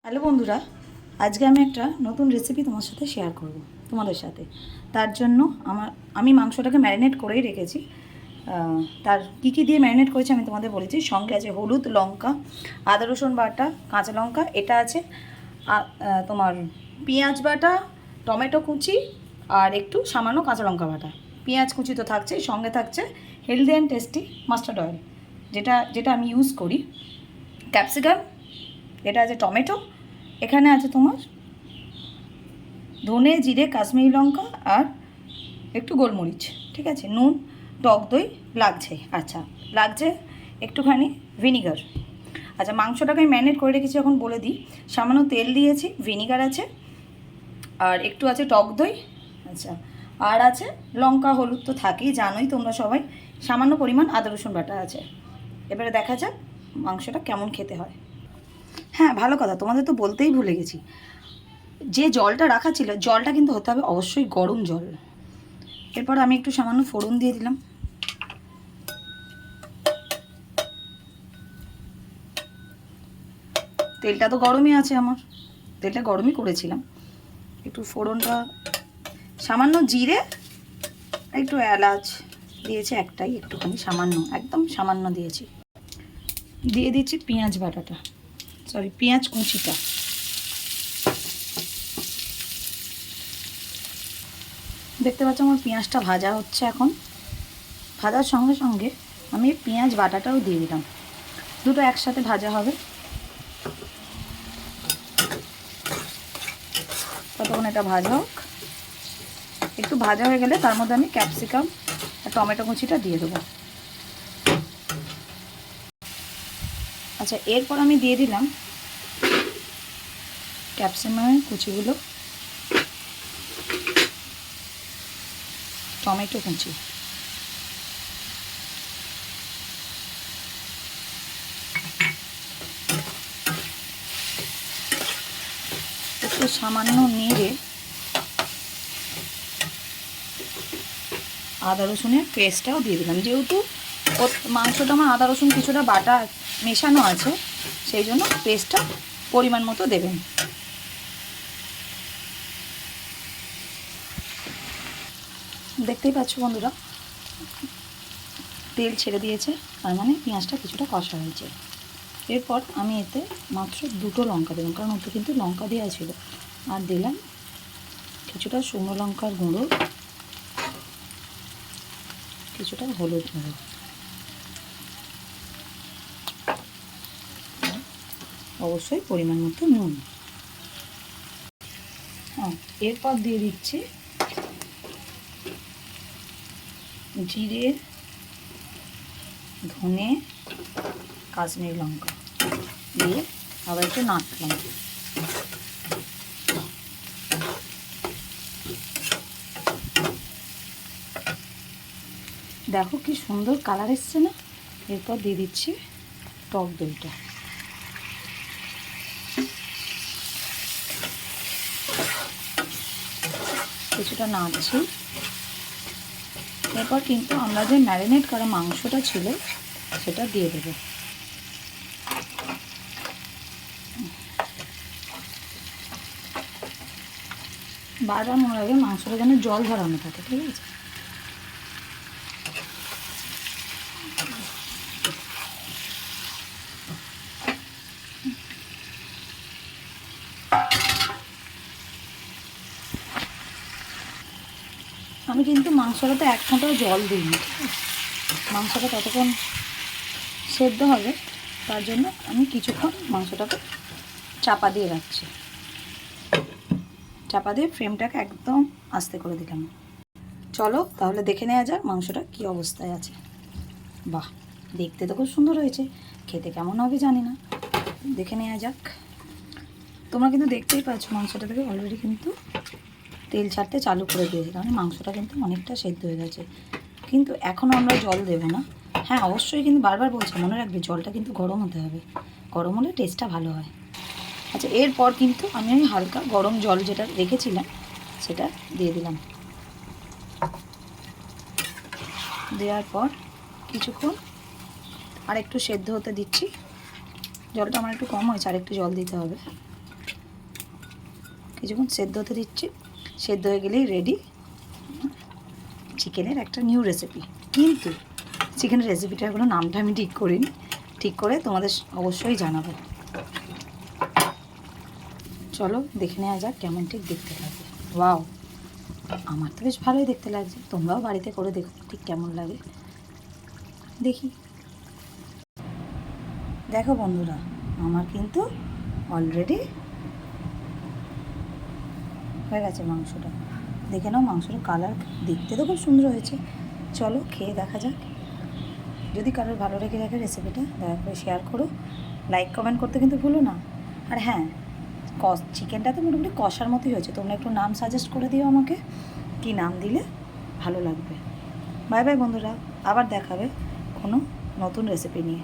Hello বন্ধুরা, আজকে আমি একটা নতুন রেসিপি তোমাদের সাথে। তার জন্য আমি মাংসটাকে ম্যারিনেট করেই রেখেছি। তার কী দিয়ে ম্যারিনেট করেছি আমি তোমাদের বলেছি। সঙ্গে আছে হলুদ, লঙ্কা, আদা রসুন বাটা, কাঁচা লঙ্কা, এটা আছে তোমার পেঁয়াজ বাটা, টমেটো কুচি আর একটু সামান্য কাঁচা লঙ্কা বাটা। পেঁয়াজ কুচি তো থাকছেই, সঙ্গে থাকছে healthy and tasty mustard oil, যেটা আমি ইউজ করি, ক্যাপসিকাম, এটা আছে টমেটো, এখানে আছে তোমার ধনে, জিরে, কাশ্মীরি লঙ্কা আর একটু গোলমরিচ, ঠিক আছে, নুন, টক দই লাগছে। আচ্ছা, লাগছে একটুখানি ভিনিগার। আচ্ছা, মাংসটাকে আমি ম্যারিনেট করে রেখেছি, এখন বলে দিই। সামান্য তেল দিয়েছি, ভিনিগার আছে, আর একটু আছে টক দই। আচ্ছা, আর আছে লঙ্কা, হলুদ তো থাকেই, জানোই তোমরা সবাই। সামান্য পরিমাণ আদা রসুন বাটা আছে। এবারে দেখা যাক মাংসটা কেমন খেতে হয়। হ্যাঁ, ভালো কথা, তোমাদের তো বলতেই ভুলে গেছি, যে জলটা রাখা ছিল, জলটা কিন্তু হতে হবে অবশ্যই গরম জল। এরপর আমি একটু সামান্য ফোড়ন দিয়ে দিলাম। তেলটা তো গরমই আছে, আমার তেলটা গরমই করেছিলাম। একটু ফোড়নটা, সামান্য জিরে, একটু এলাচ দিয়েছি একটাই, একটুখানি সামান্য, একদম সামান্য দিয়েছি। দিয়ে দিচ্ছি পেঁয়াজ বাটাটা, পেঁয়াজ কুচিটা। দেখতে পাচ্ছ আমার পেঁয়াজটা ভাজা হচ্ছে। এখন ভাজার সঙ্গে সঙ্গে আমি পেঁয়াজ বাটাটাও দিয়ে দিলাম, দুটো একসাথে ভাজা হবে। ততক্ষণ এটা ভাজা হোক। একটু ভাজা হয়ে গেলে তার মধ্যে আমি ক্যাপসিকাম আর টমেটো কুচিটা দিয়ে দেবো। আচ্ছা, এরপর আমি দিয়ে দিলাম ক্যাপসিকামের কুচিগুলো, টমেটো কুচি, একটু সামান্য নেড়ে আদা রসুনের পেস্টটাও দিয়ে দিলাম। যেহেতু মাংসটা আমার আদা রসুন কিছুটা বাটা মেশানো আছে, সেই জন্য পেস্টটা পরিমাণ মতো দেবেন। দেখতেই পাচ্ছ বন্ধুরা, তেল ছেড়ে দিয়েছে, তার মানে পেঁয়াজটা কিছুটা কষা হয়েছে। এরপর আমি এতে মাত্র দুটো লঙ্কা দিলাম, কারণ ওতে কিন্তু লঙ্কা দেওয়া ছিল। আর দিলাম কিছুটা শুকনো লঙ্কার গুঁড়ো, কিছুটা হলুদ গুঁড়ো, অবশ্যই পরিমাণ মতো নুন। এরপর দিয়ে দিচ্ছি জিরে, ধনে, কাশ্মীরি লঙ্কা দিয়ে আবার একটু নাড়লাম। দেখো কি সুন্দর কালার এসছে না। এরপর দিয়ে দিচ্ছি টক দইটা। কিছুটা নাড়ছি। এরপর কিন্তু আমরা যে ম্যারিনেট করা মাংসটা ছিল সেটা দিয়ে দেবো। বারবার মনে রাখবে মাংসটা যেন জল ধরানো থাকে, ঠিক আছে। আমি কিন্তু মাংসটাতে এক ফোঁটাও জল দিইনি, মাংসটা ততক্ষণ সেদ্ধ হবে, তার জন্য আমি কিছুক্ষণ মাংসটাকে চাপা দিয়ে রাখছি। চাপা দিয়ে ফ্লেমটাকে একদম আস্তে করে দিলাম। চলো তাহলে দেখে নেওয়া যাক মাংসটা কী অবস্থায় আছে। বাহ, দেখতে তো খুব সুন্দর হয়েছে, খেতে কেমন হবে জানি না, দেখে নেওয়া যাক। তোমরা কিন্তু দেখতেই পাচ্ছ মাংসটা থেকে অলরেডি কিন্তু তেল ছাড়তে চালু করে দিয়েছে, কারণ মাংসটা কিন্তু অনেকটা সেদ্ধ হয়ে গেছে। কিন্তু এখনও আমরা জল দেবো না। হ্যাঁ, অবশ্যই কিন্তু বারবার বলছি, মনে রাখবে জলটা কিন্তু গরম হতে হবে, গরম হলে টেস্টটা ভালো হয়। আচ্ছা, এরপর কিন্তু আমি হালকা গরম জল যেটা রেখেছিলাম সেটা দিয়ে দিলাম। দেওয়ার পর কিছুক্ষণ আর একটু সেদ্ধ হতে দিচ্ছি। জলটা আমার একটু কম হয়েছে, আর একটু জল দিতে হবে। কিছুক্ষণ সেদ্ধ হতে দিচ্ছি। সেদ্ধ হয়ে গেলেই রেডি চিকেনের একটা নিউ রেসিপি। কিন্তু চিকেনের রেসিপিটা এখনো নামটা আমি ঠিক করিনি, ঠিক করে তোমাদের অবশ্যই জানাবো। চলো দেখে নেওয়া যাক কেমন ঠিক দেখতে লাগে। ওয়াও, আমার তো বেশ ভালোই দেখতে লাগছে, তোমরাও বাড়িতে করে দেখো ঠিক কেমন লাগে। দেখি, দেখো বন্ধুরা, আমার কিন্তু অলরেডি হয়ে গেছে মাংসটা। দেখে নাও, মাংসটার কালার দেখতে তো খুব সুন্দর হয়েছে। চলো খেয়ে দেখা যাক। যদি কারোর ভালো লেগে থাকে রেসিপিটা, দয়া করে শেয়ার করো, লাইক কমেন্ট করতে কিন্তু ভুলো না। আর হ্যাঁ, চিকেনটা তো মোটামুটি কষার মতোই হয়েছে, তোমরা একটু নাম সাজেস্ট করে দিও আমাকে, কী নাম দিলে ভালো লাগবে। বাই বাই বন্ধুরা, আবার দেখাবে কোনো নতুন রেসিপি নিয়ে।